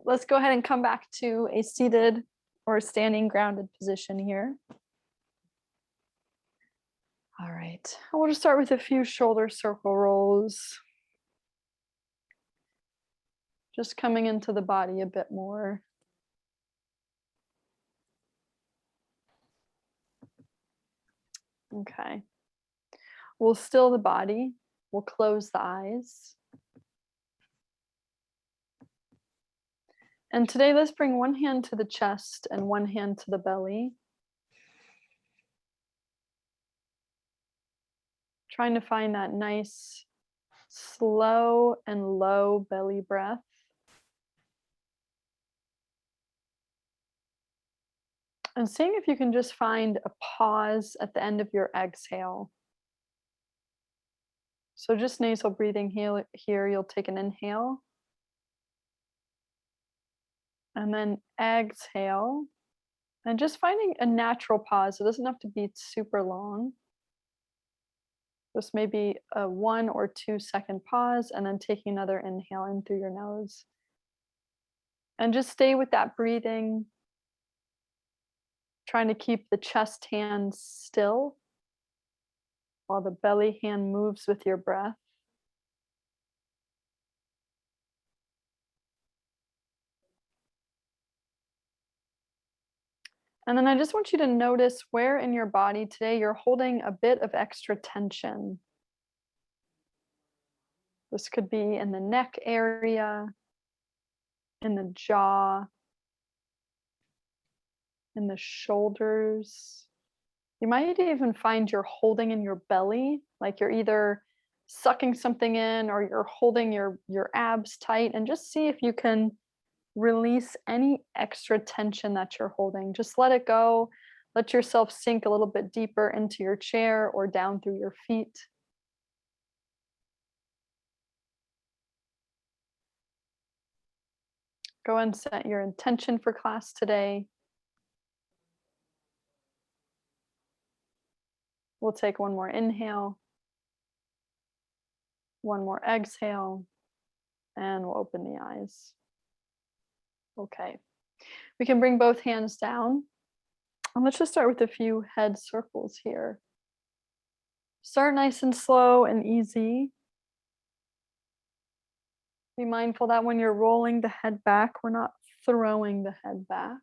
let's go ahead and come back to a seated or standing grounded position here. All right, we'll just start with a few shoulder circle rolls. Just coming into the body a bit more. Okay. We'll still the body. We'll close the eyes. And today, let's bring one hand to the chest and one hand to the belly. Trying to find that nice, slow and low belly breath. And seeing if you can just find a pause at the end of your exhale. So just nasal breathing here, you'll take an inhale. And then exhale. And just finding a natural pause. It doesn't have to be super long. Just maybe a 1 or 2 second pause and then taking another inhale in through your nose. And just stay with that breathing. Trying to keep the chest hand still while the belly hand moves with your breath. And then I just want you to notice where in your body today you're holding a bit of extra tension. This could be in the neck area, in the jaw, in the shoulders. You might even find you're holding in your belly, like you're either sucking something in or you're holding your abs tight, and just see if you can release any extra tension that you're holding. Just let it go. Let yourself sink a little bit deeper into your chair or down through your feet. Go and set your intention for class today. We'll take one more inhale, one more exhale, and we'll open the eyes. Okay, we can bring both hands down. And let's just start with a few head circles here. Start nice and slow and easy. Be mindful that when you're rolling the head back, we're not throwing the head back.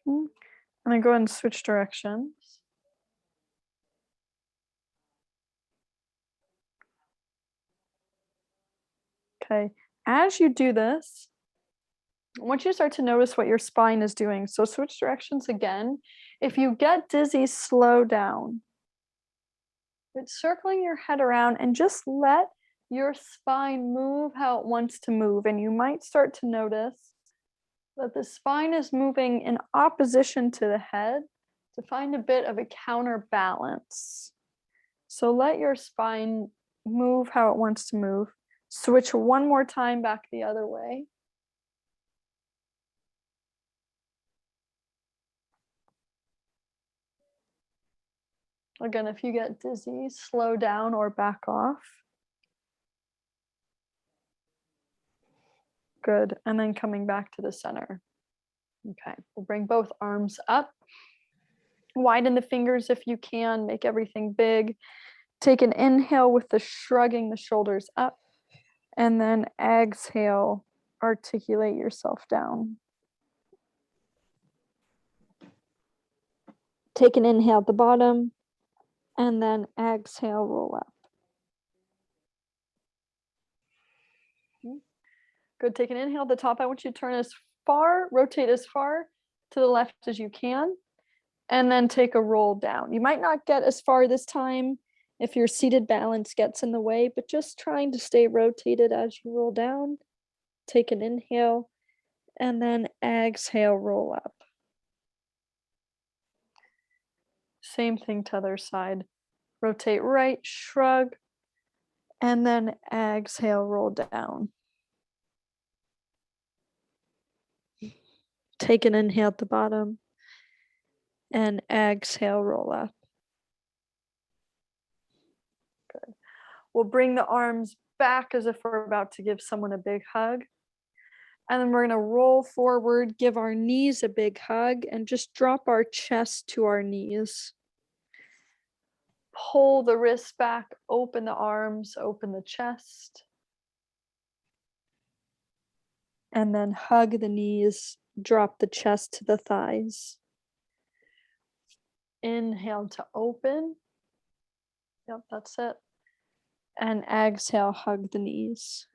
And then go ahead and switch directions. Okay, as you do this, I want you to start to notice what your spine is doing. So switch directions again. If you get dizzy, slow down. It's circling your head around and just let your spine move how it wants to move. And you might start to notice that the spine is moving in opposition to the head to find a bit of a counterbalance. So let your spine move how it wants to move. Switch one more time back the other way. Again, if you get dizzy, slow down or back off. Good, and then coming back to the center. Okay, we'll bring both arms up. Widen the fingers if you can, make everything big. Take an inhale with the shrugging the shoulders up, and then exhale, articulate yourself down. Take an inhale at the bottom, and then exhale, roll up. Good, take an inhale at the top. I want you to turn as far, rotate as far to the left as you can, and then take a roll down. You might not get as far this time if your seated balance gets in the way, but just trying to stay rotated as you roll down. Take an inhale, and then exhale, roll up. Same thing to other side. Rotate right, shrug, and then exhale, roll down. Take an inhale at the bottom, and exhale, roll up. Good. We'll bring the arms back as if we're about to give someone a big hug. And then we're going to roll forward, give our knees a big hug, and just drop our chest to our knees. Pull the wrists back, open the arms, open the chest. And then hug the knees, drop the chest to the thighs. Inhale to open. Yep, that's it. And exhale, hug the knees.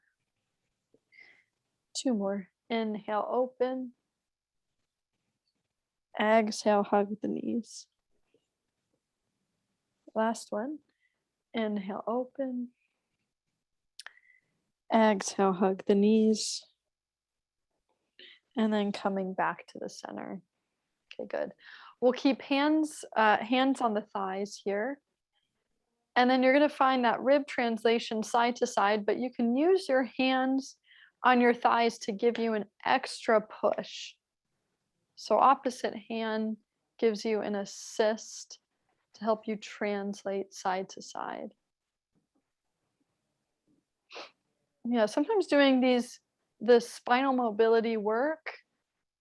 2 more. Inhale, open. Exhale, hug the knees. Last one. Inhale, open. Exhale, hug the knees. And then coming back to the center. Okay, good. We'll keep hands on the thighs here. And then you're going to find that rib translation side to side, but you can use your hands on your thighs to give you an extra push. So opposite hand gives you an assist to help you translate side to side. Yeah, sometimes doing the spinal mobility work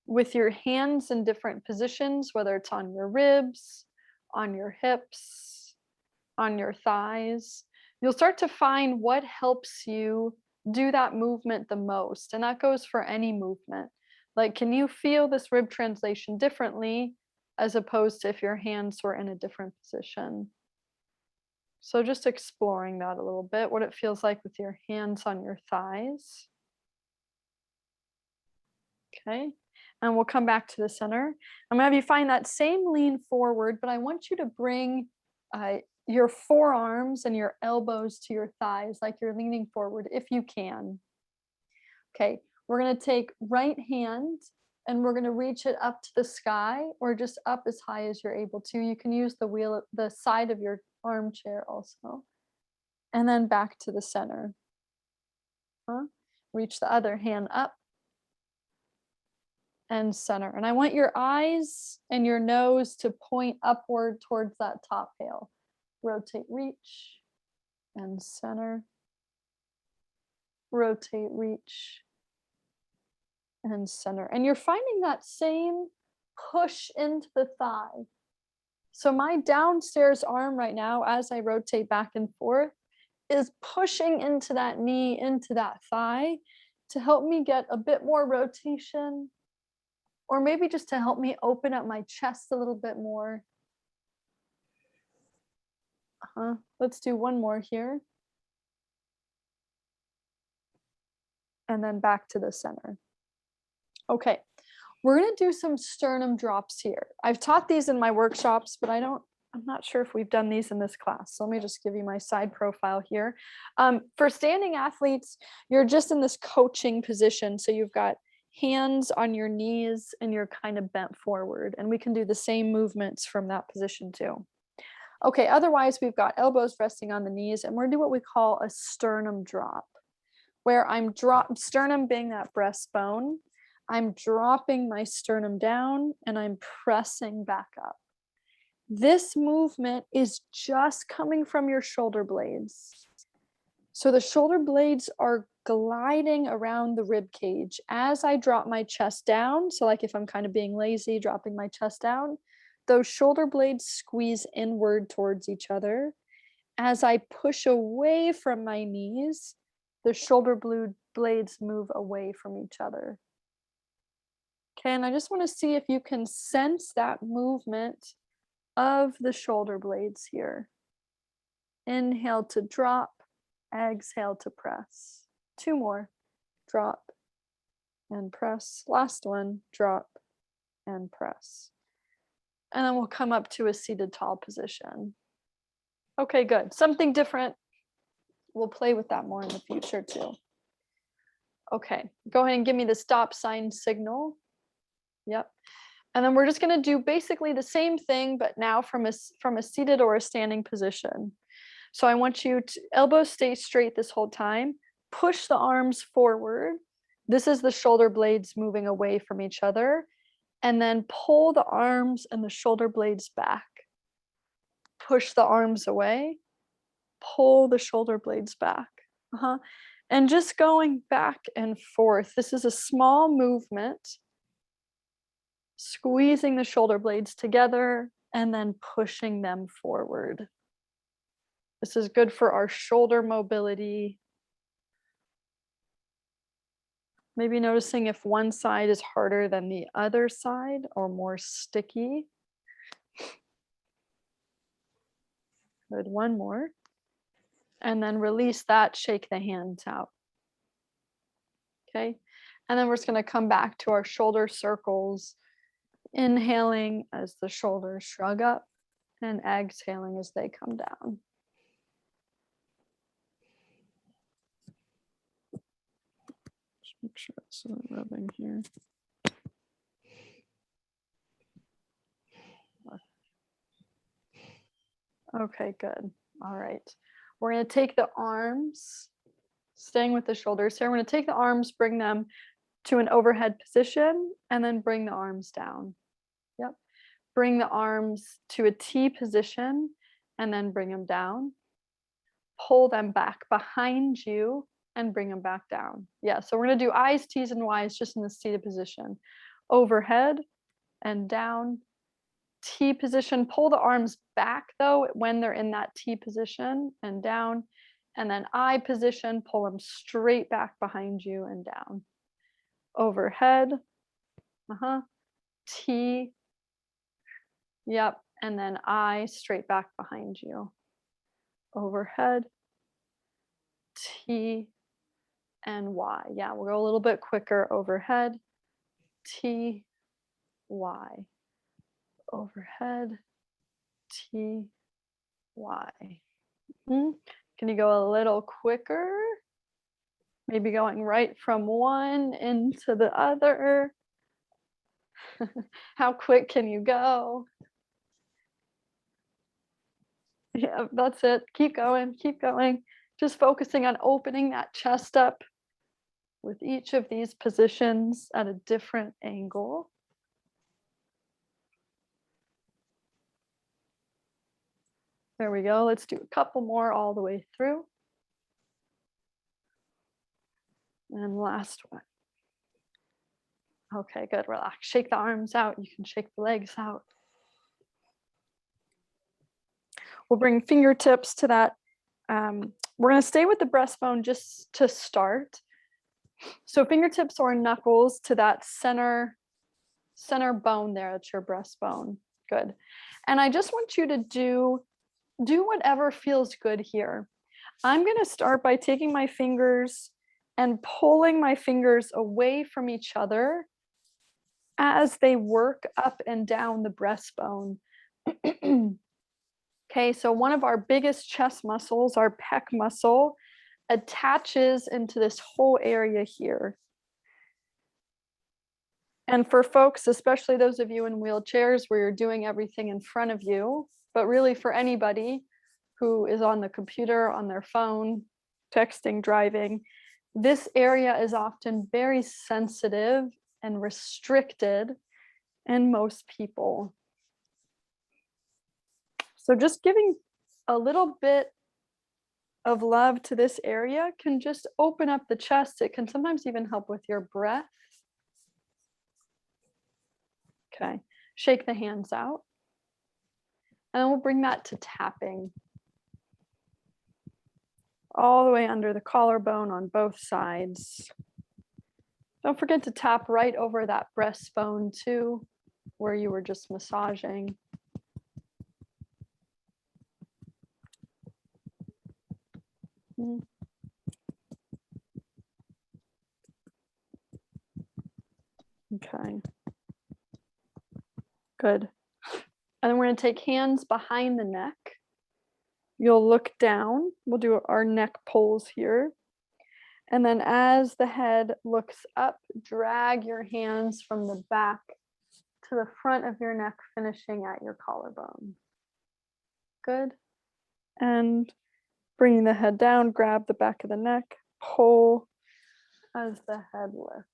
with your hands in different positions, whether it's on your ribs, on your hips, on your thighs, you'll start to find what helps you do that movement the most. And that goes for any movement. Like, can you feel this rib translation differently as opposed to if your hands were in a different position? So just exploring that a little bit, what it feels like with your hands on your thighs. Okay, and we'll come back to the center. I'm gonna have you find that same lean forward, but I want you to bring your forearms and your elbows to your thighs like you're leaning forward if you can. Okay, we're gonna take right hand and we're gonna reach it up to the sky or just up as high as you're able to. You can use the side of your armchair also. And then back to the center. Reach the other hand up and center. And I want your eyes and your nose to point upward towards that top heel. Rotate, reach, and center. Rotate, reach, and center. And you're finding that same push into the thigh. So my downstairs arm right now, as I rotate back and forth, is pushing into that knee, into that thigh to help me get a bit more rotation, or maybe just to help me open up my chest a little bit more. Let's do one more here. And then back to the center. Okay, we're gonna do some sternum drops here. I've taught these in my workshops, but I'm not sure if we've done these in this class. So let me just give you my side profile here. For standing athletes, you're just in this coaching position. So you've got hands on your knees and you're kind of bent forward. And we can do the same movements from that position too. Okay, otherwise we've got elbows resting on the knees and we're gonna do what we call a sternum drop, where sternum being that breastbone, I'm dropping my sternum down and I'm pressing back up. This movement is just coming from your shoulder blades. So the shoulder blades are gliding around the rib cage as I drop my chest down. So like if I'm kind of being lazy, dropping my chest down, those shoulder blades squeeze inward towards each other. As I push away from my knees, the shoulder blades move away from each other. Okay, and I just want to see if you can sense that movement of the shoulder blades here. Inhale to drop, exhale to press. 2 more. Drop and press. Last one, drop and press. And then we'll come up to a seated tall position. Okay, good. Something different. We'll play with that more in the future too. Okay, go ahead and give me the stop sign signal. Yep. And then we're just going to do basically the same thing, but now from a seated or a standing position. So I want you to elbows stay straight this whole time. Push the arms forward. This is the shoulder blades moving away from each other. And then pull the arms and the shoulder blades back. Push the arms away. pull the shoulder blades back. And just going back and forth. This is a small movement. Squeezing the shoulder blades together and then pushing them forward. This is good for our shoulder mobility. Maybe noticing if one side is harder than the other side or more sticky. Good, one more. And then release that, shake the hands out. Okay, and then we're just going to come back to our shoulder circles, inhaling as the shoulders shrug up and exhaling as they come down. Just make sure this isn't rubbing here. Okay, good. All right. We're going to take the arms, staying with the shoulders here. We're going to take the arms, bring them to an overhead position, and then bring the arms down. Yep. Bring the arms to a T position, and then bring them down. Pull them back behind you and bring them back down. Yeah, so we're going to do I's, T's, and Y's just in the seated position. Overhead and down. T position, pull the arms back though when they're in that T position and down, and then I position, pull them straight back behind you and down. Overhead, T, yep, and then I straight back behind you. Overhead, T, and Y. Yeah, we'll go a little bit quicker. Overhead, T, Y. Overhead, T, Y. Can you go a little quicker? Maybe going right from one into the other. How quick can you go? Yeah, that's it. Keep going, keep going. Just focusing on opening that chest up with each of these positions at a different angle. There we go. Let's do a couple more all the way through. And last one. Okay, good. Relax. Shake the arms out. You can shake the legs out. We'll bring fingertips to that. We're going to stay with the breastbone just to start. So fingertips or knuckles to that center bone there. That's your breastbone. Good. And I just want you to do whatever feels good here. I'm going to start by taking my fingers and pulling my fingers away from each other as they work up and down the breastbone. Okay, so one of our biggest chest muscles, our pec muscle, attaches into this whole area here. And for folks, especially those of you in wheelchairs where you're doing everything in front of you, but really for anybody who is on the computer, on their phone, texting, driving, this area is often very sensitive and restricted in most people. So just giving a little bit of love to this area can just open up the chest. It can sometimes even help with your breath. Okay, shake the hands out. And then we'll bring that to tapping. All the way under the collarbone on both sides. Don't forget to tap right over that breastbone too, where you were just massaging. Okay. Good. And then we're going to take hands behind the neck. You'll look down. We'll do our neck pulls here. And then as the head looks up, drag your hands from the back to the front of your neck, finishing at your collarbone. Good. And bringing the head down, grab the back of the neck, pull as the head lifts.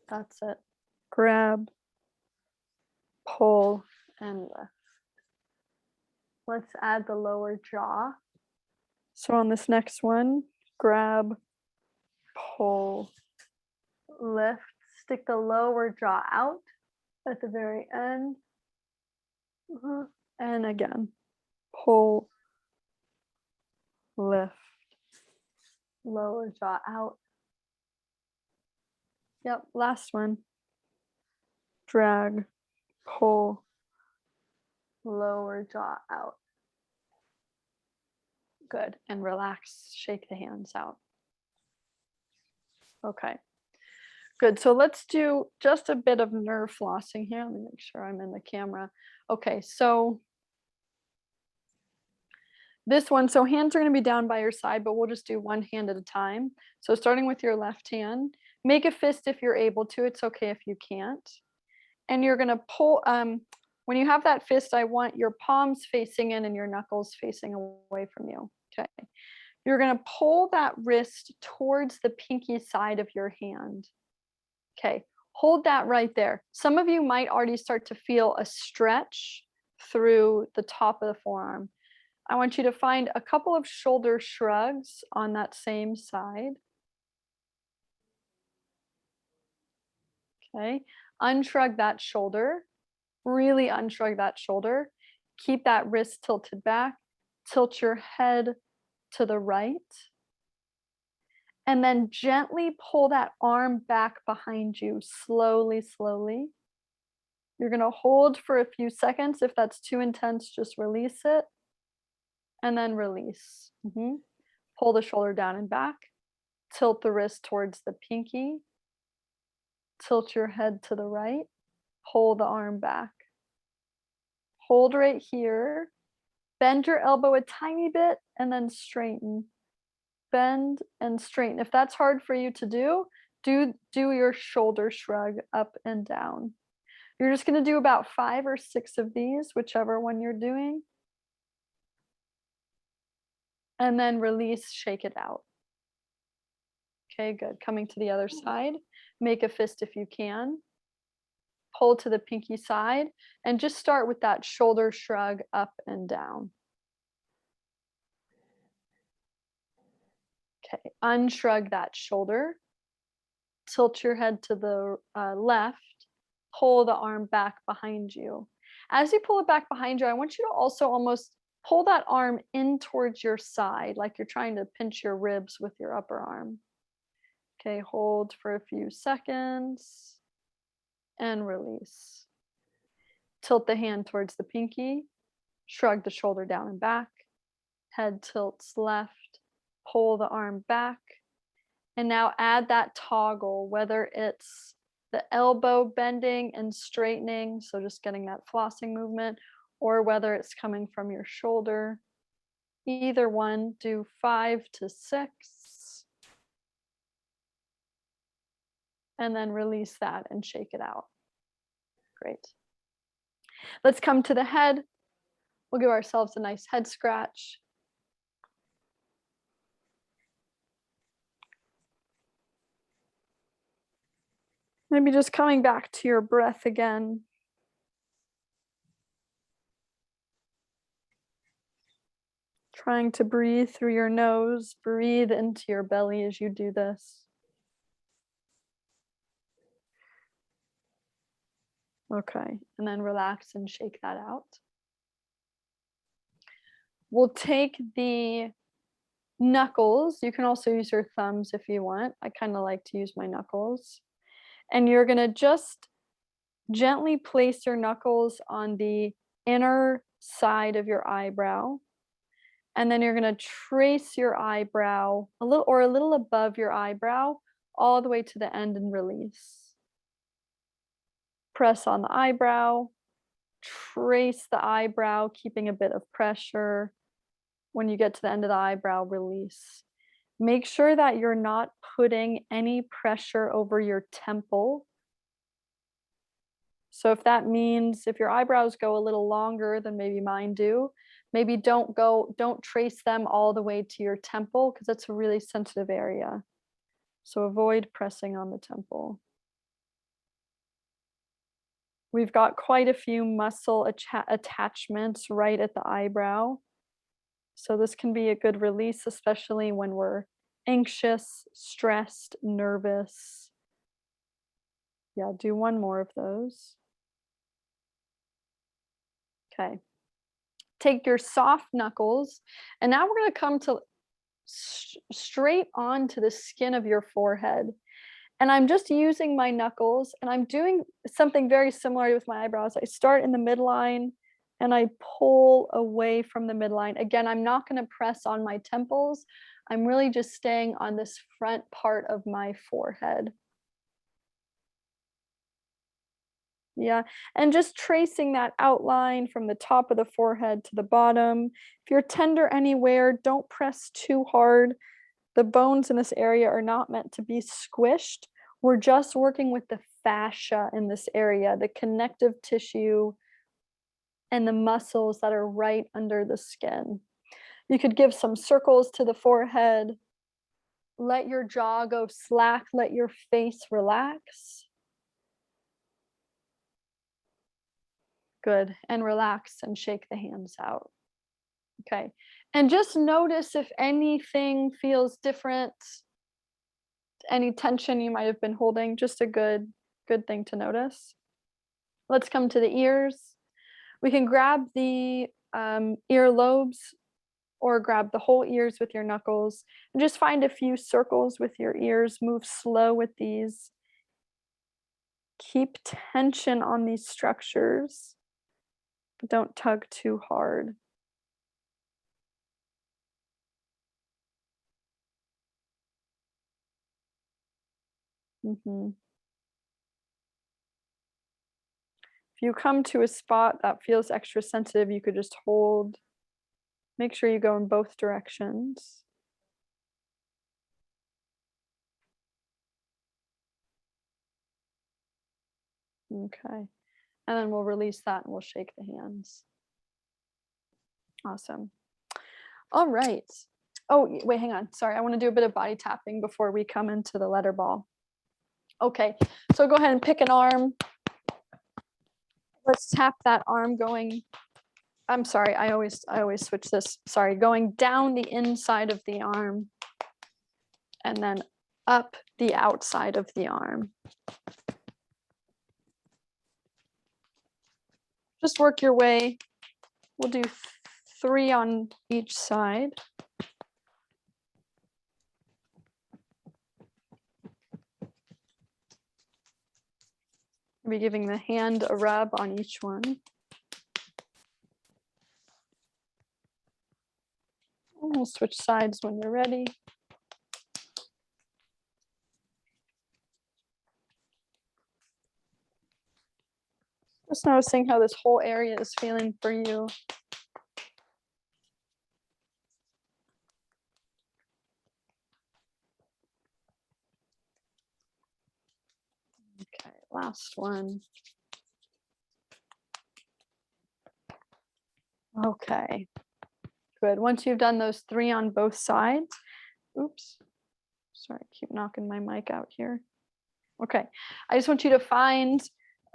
That's it. Grab, pull, and lift. Let's add the lower jaw. So on this next one, grab, pull, lift, stick the lower jaw out at the very end. And again, pull, lift, lower jaw out. Yep, last one. Drag, pull, lower jaw out. Good, and relax, shake the hands out. Okay, good. So let's do just a bit of nerve flossing here. Let me make sure I'm in the camera. Okay, so this one, so hands are going to be down by your side, but we'll just do one hand at a time. So starting with your left hand, make a fist if you're able to. It's okay if you can't. And you're going to pull, when you have that fist, I want your palms facing in and your knuckles facing away from you. Okay. You're going to pull that wrist towards the pinky side of your hand. Okay. Hold that right there. Some of you might already start to feel a stretch through the top of the forearm. I want you to find a couple of shoulder shrugs on that same side. Okay, unshrug that shoulder, really unshrug that shoulder. Keep that wrist tilted back, tilt your head to the right, and then gently pull that arm back behind you, slowly, slowly. You're gonna hold for a few seconds. If that's too intense, just release it. And then release. Pull the shoulder down and back. Tilt the wrist towards the pinky. Tilt your head to the right. Pull the arm back. Hold right here. Bend your elbow a tiny bit and then straighten. Bend and straighten. If that's hard for you to do your shoulder shrug up and down. You're just going to do about 5 or 6 of these, whichever one you're doing. And then release, shake it out. Okay, good. Coming to the other side. Make a fist if you can. Pull to the pinky side and just start with that shoulder shrug up and down. Okay, unshrug that shoulder. Tilt your head to the left. Pull the arm back behind you. As you pull it back behind you, I want you to also almost pull that arm in towards your side, like you're trying to pinch your ribs with your upper arm. Okay, hold for a few seconds and release. Tilt the hand towards the pinky, shrug the shoulder down and back, head tilts left, pull the arm back, and now add that toggle, whether it's the elbow bending and straightening, so just getting that flossing movement, or whether it's coming from your shoulder. Either one, do 5 to 6. And then release that and shake it out. Great. Let's come to the head. We'll give ourselves a nice head scratch. Maybe just coming back to your breath again. Trying to breathe through your nose, breathe into your belly as you do this. Okay, and then relax and shake that out. We'll take the knuckles. You can also use your thumbs if you want. I kind of like to use my knuckles. And you're going to just gently place your knuckles on the inner side of your eyebrow. And then you're going to trace your eyebrow a little above your eyebrow all the way to the end and release. Press on the eyebrow, trace the eyebrow, keeping a bit of pressure. When you get to the end of the eyebrow, release. Make sure that you're not putting any pressure over your temple. So if that means if your eyebrows go a little longer than maybe mine do, maybe don't trace them all the way to your temple because that's a really sensitive area. So avoid pressing on the temple. We've got quite a few muscle attachments right at the eyebrow. So this can be a good release, especially when we're anxious, stressed, nervous. Yeah, do one more of those. Okay. Take your soft knuckles, and now we're going to come to straight onto the skin of your forehead. And I'm just using my knuckles, and I'm doing something very similar with my eyebrows. I start in the midline and I pull away from the midline. Again, I'm not going to press on my temples. I'm really just staying on this front part of my forehead. Yeah, and just tracing that outline from the top of the forehead to the bottom. If you're tender anywhere, don't press too hard. The bones in this area are not meant to be squished. We're just working with the fascia in this area, the connective tissue and the muscles that are right under the skin. You could give some circles to the forehead. Let your jaw go slack, let your face relax. Good, and relax and shake the hands out. Okay, and just notice if anything feels different, any tension you might have been holding, just a good thing to notice. Let's come to the ears. We can grab the ear lobes or grab the whole ears with your knuckles and just find a few circles with your ears. Move slow with these. Keep tension on these structures, but don't tug too hard. If you come to a spot that feels extra sensitive, you could just hold. Make sure you go in both directions. Okay, and then we'll release that and we'll shake the hands. Awesome. All right. Oh, wait, hang on. Sorry, I want to do a bit of body tapping before we come into the letter ball. Okay, so go ahead and pick an arm. Let's tap that arm going. I'm sorry, I always switch this. Sorry, going down the inside of the arm and then up the outside of the arm. Just work your way. We'll do 3 on each side. We'll be giving the hand a rub on each one. We'll switch sides when you're ready. Just noticing how this whole area is feeling for you. Okay, last one. Okay, good. Once you've done those 3 on both sides, oops, sorry, I keep knocking my mic out here. Okay, I just want you to find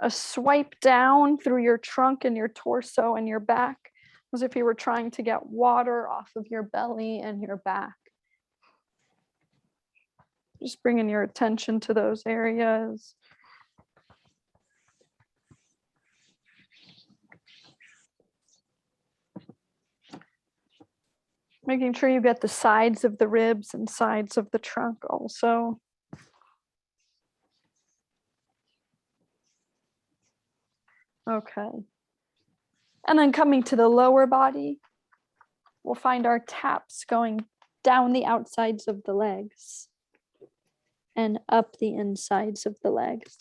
a swipe down through your trunk and your torso and your back, as if you were trying to get water off of your belly and your back. Just bringing your attention to those areas. Making sure you get the sides of the ribs and sides of the trunk also. Okay. And then coming to the lower body, we'll find our taps going down the outsides of the legs and up the insides of the legs.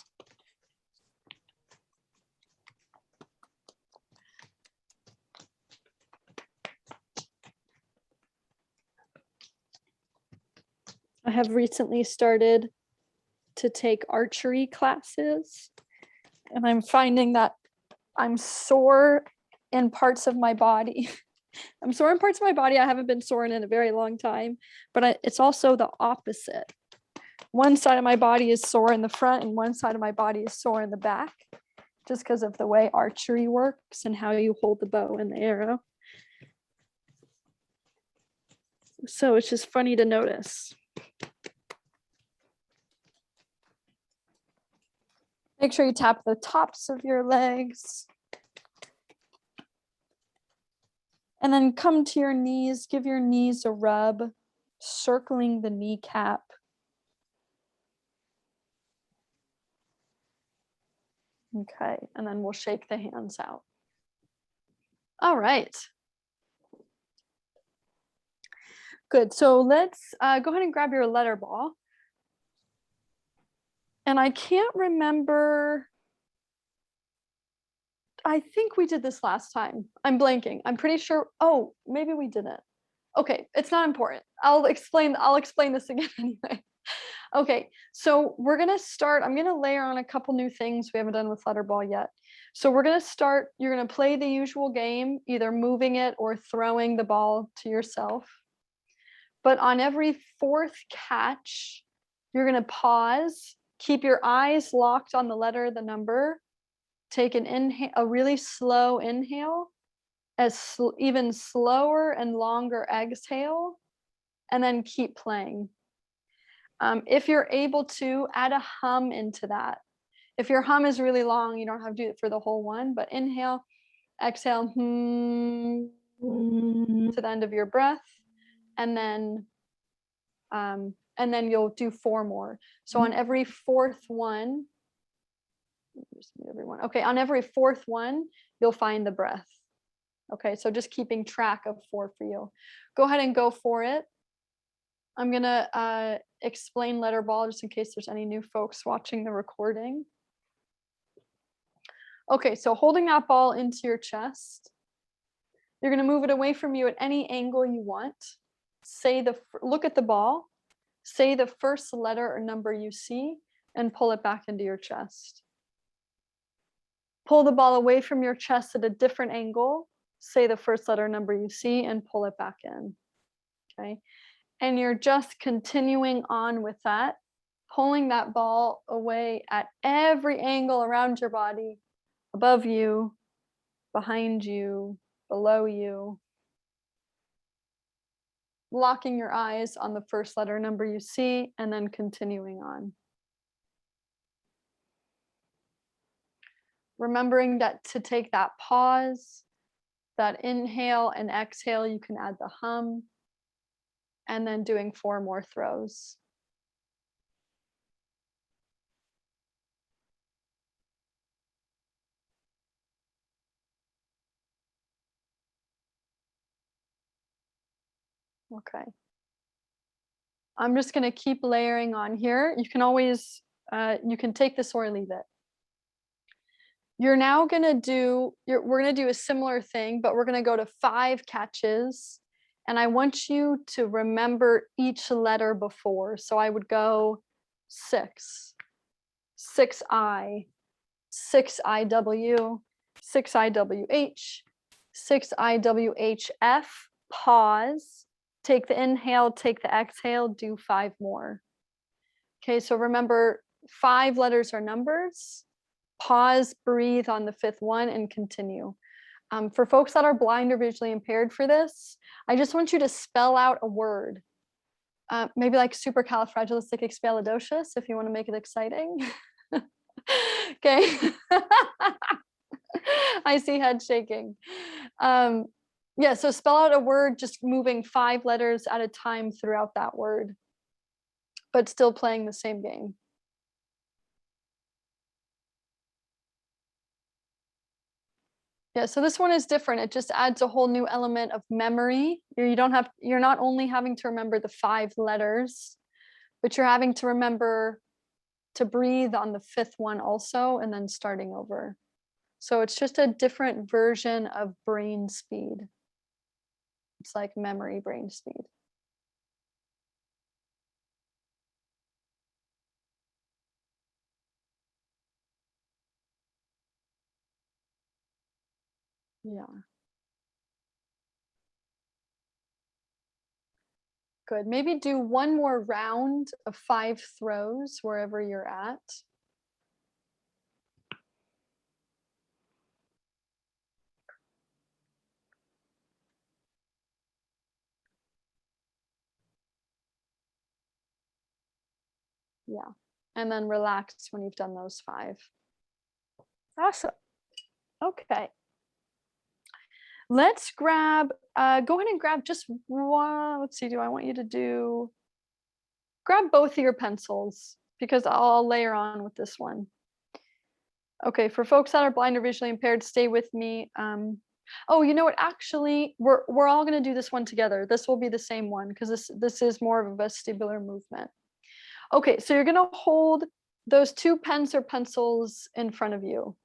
I have recently started to take archery classes, and I'm finding that I'm sore in parts of my body. I'm sore in parts of my body I haven't been sore in a very long time, but it's also the opposite. One side of my body is sore in the front and one side of my body is sore in the back. just because of the way archery works and how you hold the bow and the arrow. So it's just funny to notice. Make sure you tap the tops of your legs. And then come to your knees, give your knees a rub, circling the kneecap. Okay, and then we'll shake the hands out. All right. Good, so let's go ahead and grab your letter ball. And I can't remember, I think we did this last time. I'm blanking. I'm pretty sure, oh, maybe we didn't. Okay, it's not important. I'll explain this again anyway. Okay, so we're gonna start, I'm gonna layer on a couple new things we haven't done with letter ball yet. So we're gonna start, you're gonna play the usual game, either moving it or throwing the ball to yourself. But on every fourth catch, you're gonna pause, keep your eyes locked on the letter, the number, take an inhale, a really slow inhale, even slower and longer exhale, and then keep playing. If you're able to, add a hum into that. If your hum is really long, you don't have to do it for the whole one, but inhale, exhale, to the end of your breath, and then you'll do 4 more. So on every fourth one, just mute everyone. Okay, on every fourth one, you'll find the breath. Okay, so just keeping track of 4 for you. Go ahead and go for it. I'm gonna explain letter ball just in case there's any new folks watching the recording. Okay, so holding that ball into your chest, you're gonna move it away from you at any angle you want. Look at the ball, say the first letter or number you see, and pull it back into your chest. Pull the ball away from your chest at a different angle, say the first letter or number you see, and pull it back in. Okay. And you're just continuing on with that, pulling that ball away at every angle around your body, above you, behind you, below you. Locking your eyes on the first letter number you see, and then continuing on. Remembering that to take that pause, that inhale and exhale, you can add the hum, and then doing 4 more throws. Okay. I'm just going to keep layering on here. You can always, you can take this or leave it. You're now going to do, we're going to do a similar thing, but we're going to go to 5 catches. And I want you to remember each letter before. So I would go 6, 6I, 6IW, 6IWH, 6IWHF, pause, take the inhale, take the exhale, do 5 more. Okay, so remember 5 letters are numbers. Pause, breathe on the 5th one, and continue. For folks that are blind or visually impaired for this, I just want you to spell out a word. Maybe like supercalifragilisticexpialidocious if you want to make it exciting. Okay. I see head shaking. Yeah, so spell out a word, just moving 5 letters at a time throughout that word, but still playing the same game. Yeah, so this one is different. It just adds a whole new element of memory. You're not only having to remember the 5 letters, but you're having to remember to breathe on the 5th one also, and then starting over. So it's just a different version of brain speed. It's like memory brain speed. Yeah. Good. Maybe do one more round of 5 throws wherever you're at. Yeah. And then relax when you've done those 5. Awesome. Okay. Let's grab, go ahead and grab just one. Let's see, do I want you to grab both of your pencils because I'll layer on with this one. Okay, for folks that are blind or visually impaired, stay with me. Oh, you know what? Actually, we're all gonna do this one together. This will be the same one because this is more of a vestibular movement. Okay, so you're gonna hold those 2 pens or pencils in front of you.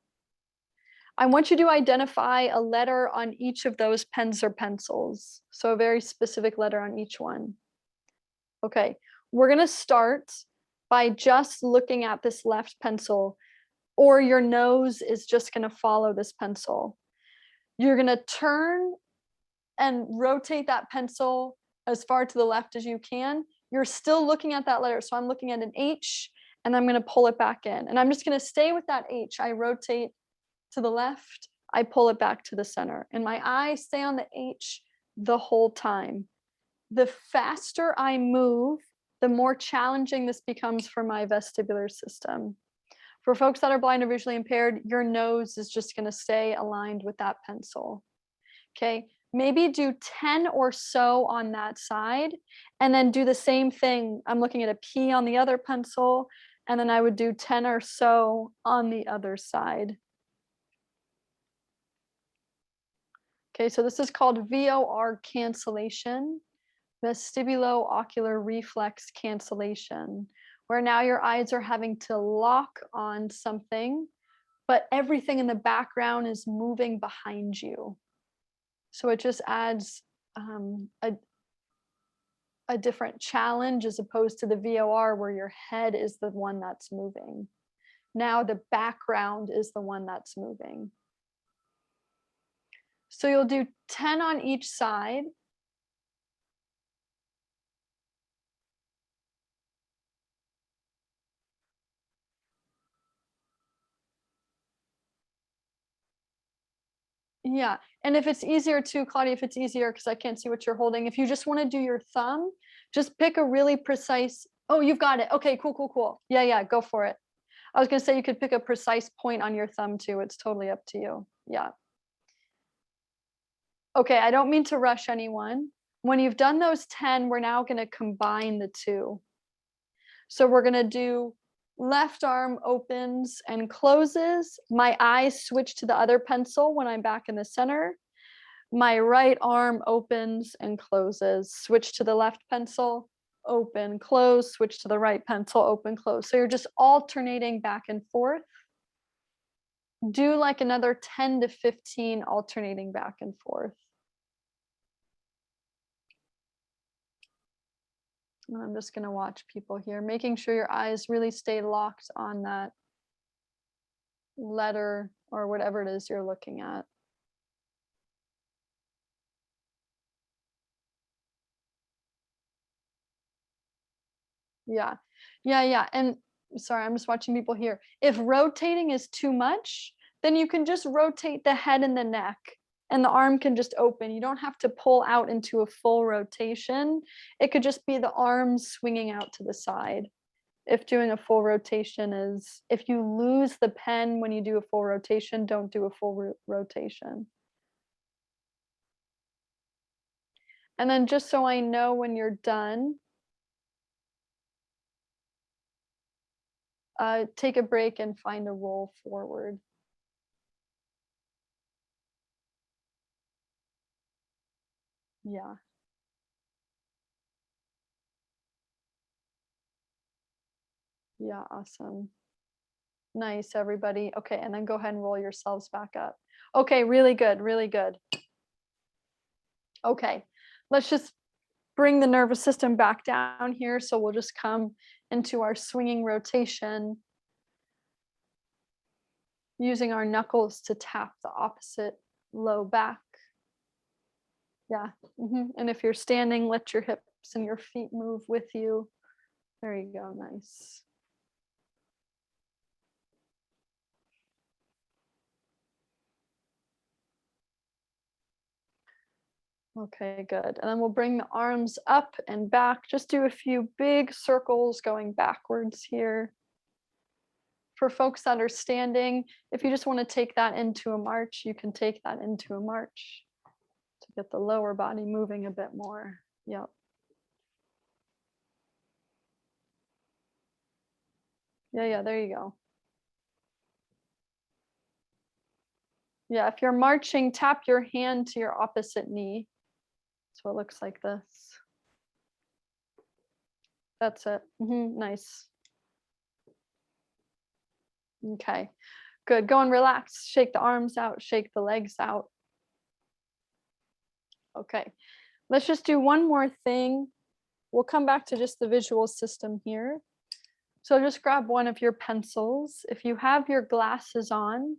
I want you to identify a letter on each of those pens or pencils. So a very specific letter on each one. Okay, we're gonna start by just looking at this left pencil, or your nose is just gonna follow this pencil. You're gonna turn and rotate that pencil as far to the left as you can. You're still looking at that letter. So I'm looking at an H and I'm gonna pull it back in. And I'm just gonna stay with that H. I rotate to the left, I pull it back to the center. And my eyes stay on the H the whole time. The faster I move, the more challenging this becomes for my vestibular system. For folks that are blind or visually impaired, your nose is just going to stay aligned with that pencil. Okay, maybe do 10 or so on that side, and then do the same thing. I'm looking at a P on the other pencil, and then I would do 10 or so on the other side. Okay, so this is called VOR cancellation, vestibulo-ocular reflex cancellation, where now your eyes are having to lock on something, but everything in the background is moving behind you. So it just adds a different challenge as opposed to the VOR where your head is the one that's moving. Now the background is the one that's moving. So you'll do 10 on each side. Yeah, and if it's easier too, Claudia, if it's easier, because I can't see what you're holding, if you just want to do your thumb, just pick a really precise, oh, you've got it. Okay, cool, cool, cool. Yeah, go for it. I was gonna say you could pick a precise point on your thumb too. It's totally up to you. Yeah. Okay, I don't mean to rush anyone. When you've done those 10, we're now gonna combine the 2. So we're gonna do left arm opens and closes. My eyes switch to the other pencil when I'm back in the center. My right arm opens and closes. Switch to the left pencil, open, close, switch to the right pencil, open, close. So you're just alternating back and forth. Do like another 10 to 15 alternating back and forth. And I'm just going to watch people here, making sure your eyes really stay locked on that letter or whatever it is you're looking at. Yeah. And sorry, I'm just watching people here. If rotating is too much, then you can just rotate the head and the neck, and the arm can just open. You don't have to pull out into a full rotation. It could just be the arms swinging out to the side. If doing a full rotation is, if you lose the pen when you do a full rotation, don't do a full rotation. And then just so I know when you're done, take a break and find a roll forward. Yeah. Yeah, awesome. Nice, everybody. Okay, and then go ahead and roll yourselves back up. Okay, really good, really good. Okay, let's just bring the nervous system back down here. So we'll just come into our swinging rotation using our knuckles to tap the opposite low back. Yeah, and if you're standing, let your hips and your feet move with you. There you go, nice. Okay, good. And then we'll bring the arms up and back. Just do a few big circles going backwards here. For folks that are standing, if you just want to take that into a march, you can take that into a march to get the lower body moving a bit more. Yep. Yeah, there you go. Yeah, if you're marching, tap your hand to your opposite knee. So it looks like this. That's it. Nice. Okay, good. Go and relax. Shake the arms out, shake the legs out. Okay, let's just do one more thing. We'll come back to just the visual system here. So just grab one of your pencils. If you have your glasses on,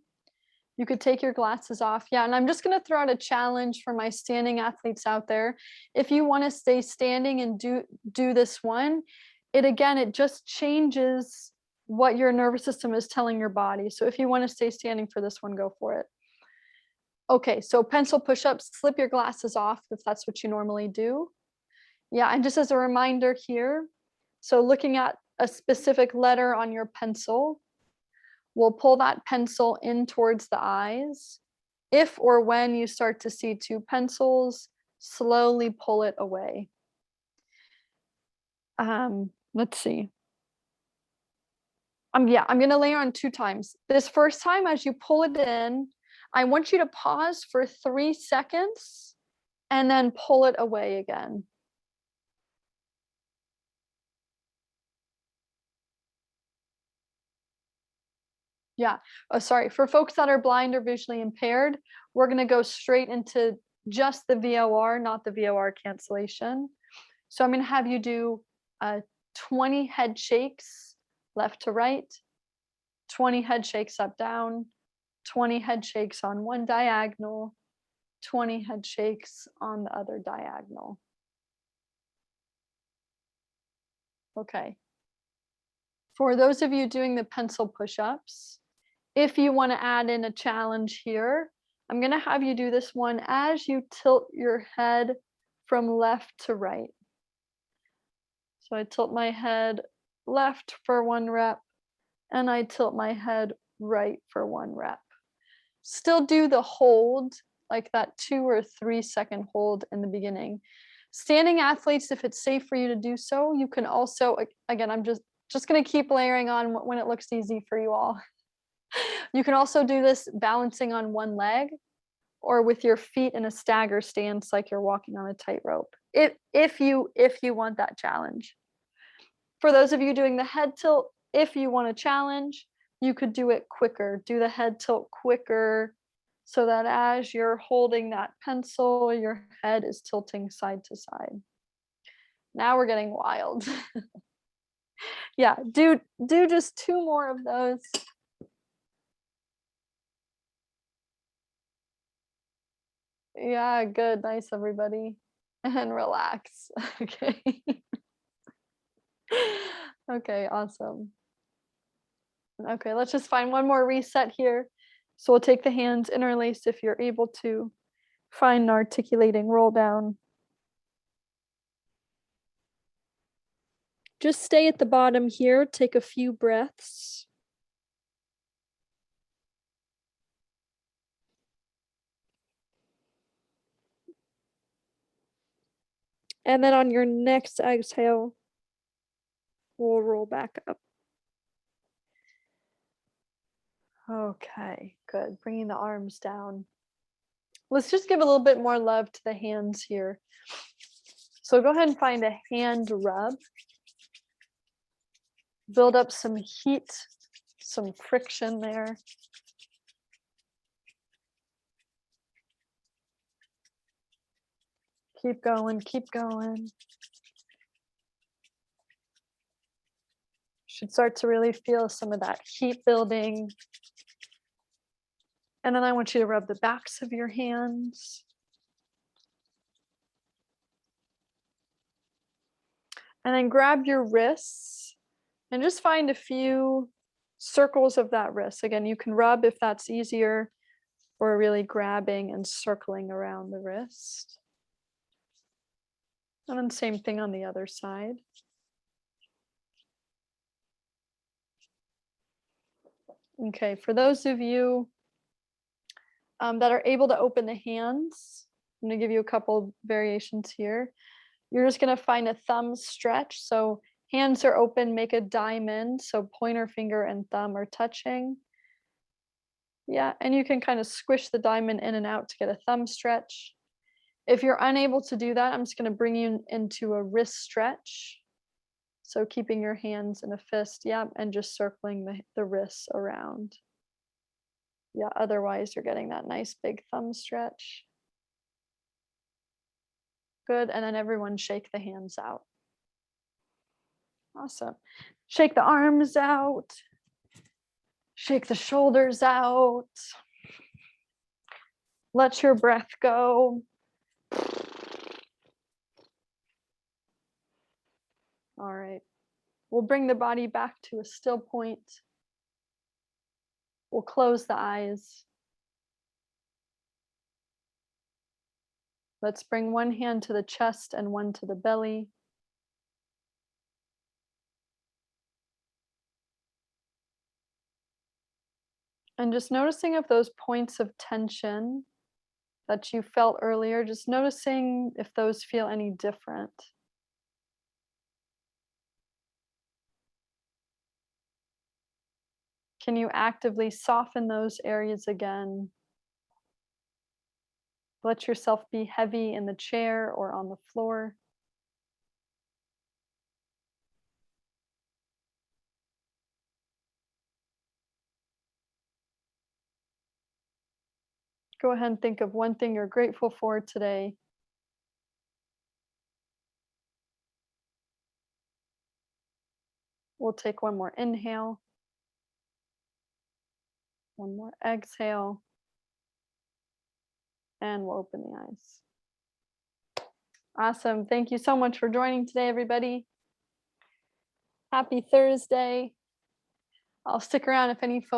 you could take your glasses off. Yeah, and I'm just going to throw out a challenge for my standing athletes out there. If you want to stay standing and do this one, it just changes what your nervous system is telling your body. So if you want to stay standing for this one, go for it. Okay, so pencil push-ups, slip your glasses off if that's what you normally do. Yeah, and just as a reminder here, so looking at a specific letter on your pencil, we'll pull that pencil in towards the eyes. If or when you start to see two pencils, slowly pull it away. Let's see. I'm going to layer on 2 times. This first time, as you pull it in, I want you to pause for 3 seconds and then pull it away again. Yeah. Oh, sorry. For folks that are blind or visually impaired, we're going to go straight into just the VOR, not the VOR cancellation. So I'm going to have you do 20 head shakes left to right, 20 head shakes up down, 20 head shakes on one diagonal, 20 head shakes on the other diagonal. Okay. For those of you doing the pencil push-ups, if you want to add in a challenge here, I'm going to have you do this one as you tilt your head from left to right. So I tilt my head left for 1 rep, and I tilt my head right for 1 rep. Still do the hold, like that 2 or 3 second hold in the beginning. Standing athletes, if it's safe for you to do so, you can also, again, I'm just going to keep layering on when it looks easy for you all. You can also do this balancing on one leg or with your feet in a stagger stance like you're walking on a tightrope, if you want that challenge. For those of you doing the head tilt, if you want a challenge, you could do it quicker. Do the head tilt quicker so that as you're holding that pencil, your head is tilting side to side. Now we're getting wild. Yeah, do just 2 more of those. Yeah, good. Nice, everybody. And relax. Okay. Okay, awesome. Okay, let's just find one more reset here. So we'll take the hands interlaced if you're able to. Find an articulating roll down. Just stay at the bottom here. Take a few breaths. And then on your next exhale, we'll roll back up. Okay, good. Bringing the arms down. Let's just give a little bit more love to the hands here. So go ahead and find a hand rub. Build up some heat, some friction there. Keep going, keep going. Should start to really feel some of that heat building. And then I want you to rub the backs of your hands. And then grab your wrists and just find a few circles of that wrist. Again, you can rub if that's easier, or really grabbing and circling around the wrist. And then same thing on the other side. Okay, for those of you that are able to open the hands, I'm going to give you a couple variations here. You're just going to find a thumb stretch. So hands are open, make a diamond. So pointer finger and thumb are touching. Yeah, and you can kind of squish the diamond in and out to get a thumb stretch. If you're unable to do that, I'm just going to bring you into a wrist stretch. So keeping your hands in a fist, yeah, and just circling the wrists around. Yeah, otherwise you're getting that nice big thumb stretch. Good, and then everyone shake the hands out. Awesome. Shake the arms out. Shake the shoulders out. Let your breath go. All right. We'll bring the body back to a still point. We'll close the eyes. Let's bring one hand to the chest and one to the belly. And just noticing if those points of tension that you felt earlier, just noticing if those feel any different. Can you actively soften those areas again? Let yourself be heavy in the chair or on the floor. Go ahead and think of one thing you're grateful for today. We'll take one more inhale. One more exhale. And we'll open the eyes. Awesome. Thank you so much for joining today, everybody. Happy Thursday. I'll stick around if any folks